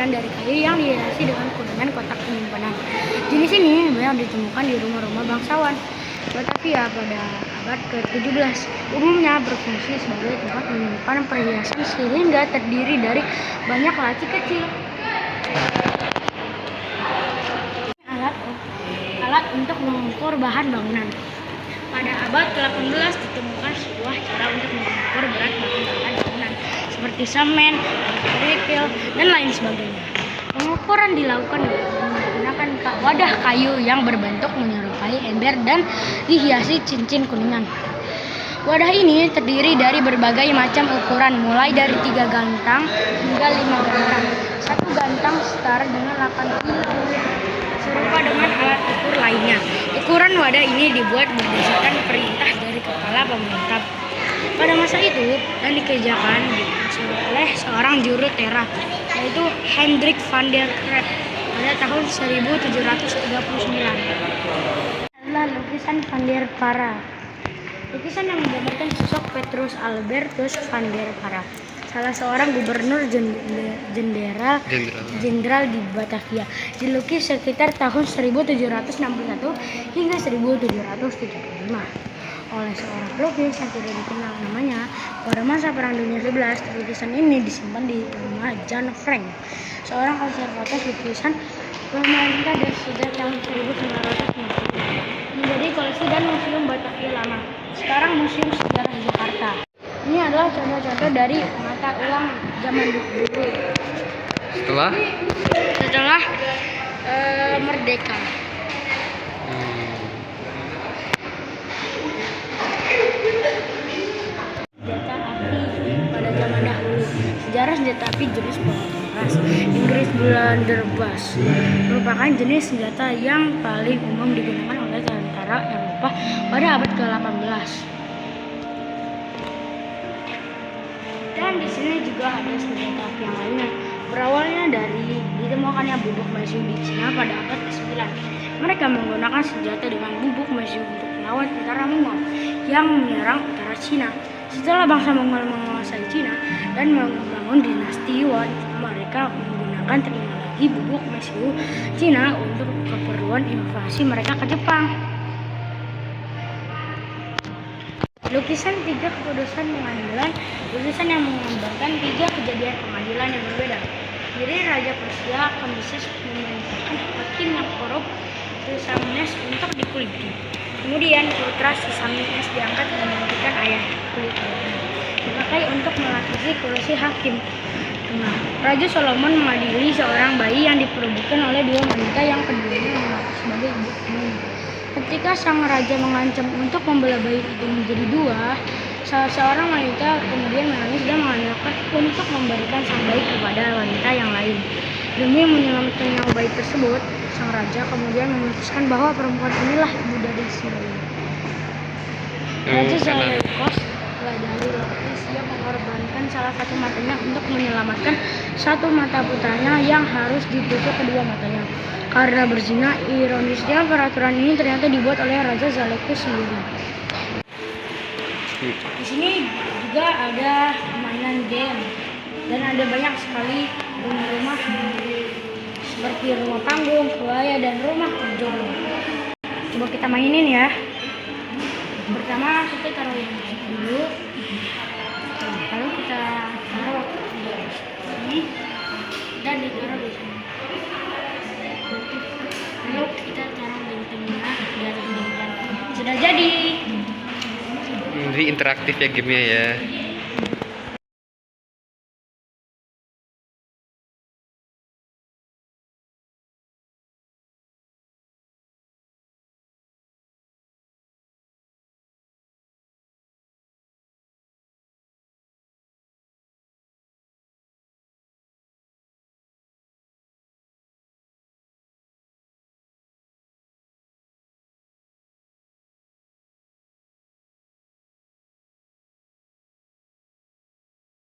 lembaran dari kayu yang dihiasi dengan kuningan kotak penyimpanan. Jenis ini banyak ditemukan di rumah-rumah bangsawan Batavia pada abad ke-17. Umumnya berfungsi sebagai tempat menyimpan perhiasan sehingga terdiri dari banyak laci kecil. Alat untuk mengukur bahan bangunan. Pada abad ke-18 ditemukan sebuah cara untuk mengukur berat bahan bangunan seperti semen, kerikil, dan lain sebagainya. Pengukuran dilakukan dengan menggunakan wadah kayu yang berbentuk menyerupai ember dan dihiasi cincin kuningan. Wadah ini terdiri dari berbagai macam ukuran, mulai dari 3 gantang hingga 5 gantang. Satu gantang setara dengan 8 kilo, serupa dengan alat ukur lainnya. Ukuran wadah ini dibuat berdasarkan perintah dari kepala pemerintah pada masa itu dan dikerjakan oleh seorang juru tera, yaitu Hendrik van der Crep pada tahun 1739. Adalah lukisan Van der Para. Lukisan yang menggambarkan sosok Petrus Albertus van der Para, salah seorang gubernur jenderal di Batavia, dilukis sekitar tahun 1761 hingga 1775 oleh seorang pelukis yang tidak dikenal namanya. Pada masa Perang Dunia 11, lukisan ini disimpan di rumah Jan Frank, seorang konservator lukisan pemerintah dari sejak tahun 1950 menjadi koleksi dan museum Batavia Lama, sekarang Museum Sejarah Jakarta. Ini adalah contoh-contoh dari mata uang zaman dulu setelah merdeka. Senjata api pada zaman dahulu. Sejarah senjata api jenis keras Inggris Blunderbuss merupakan jenis senjata yang paling umum digunakan oleh tentara Eropa pada abad ke-18. Dan di sini juga ada senjata api yang lainnya. Berawalnya dari ditemukannya bubuk mesiu di Cina pada abad ke-9. Mereka menggunakan senjata dengan bubuk mesiu untuk melawan tentara Mongol yang menyerang utara Cina. Setelah bangsa Mongol menguasai Cina dan membangun dinasti Yuan, mereka menggunakan teknologi bubuk mesiu Cina untuk keperluan invasi mereka ke Jepang. Lukisan 3 keputusan pengadilan, lukisan yang menggambarkan 3 kejadian pengadilan yang berbeda. Jadi Raja Persia Kambises memerintahkan hakim yang korup Sisamnes untuk dikuliti. Kemudian putra Sisamnes diangkat menggantikan ayah kulit dipakai untuk melapisi kursi hakim. Raja Solomon mengadili seorang bayi yang diperebutkan oleh 2 wanita yang keduanya mengaku sebagai ibu kandungnya. Ketika sang raja mengancam untuk membelah bayi itu menjadi 2, salah seorang wanita kemudian menangis dan mengandalkan untuk memberikan sang bayi kepada wanita yang lain. Demi menyelamatkan nyawa bayi tersebut, sang raja kemudian memutuskan bahwa perempuan inilah ibu dari si bayi. Raja Zaleukos dari Lapisia mengorbankan salah satu matanya untuk menyelamatkan satu mata putranya yang harus ditusuk kedua matanya karena berzina. Ironisnya, peraturan ini ternyata dibuat oleh Raja Zaleukos sendiri. Di sini juga ada mainan game dan ada banyak sekali rumah-rumah seperti rumah panggung, kebaya, dan rumah penjuru. Coba kita mainin ya. Pertama kita taruh dulu, lalu kita taruh ini dan ditaruh di sini. Lalu kita taruh bentengnya di atas benteng. Sudah jadi. Jadi interaktif ya gamenya ya.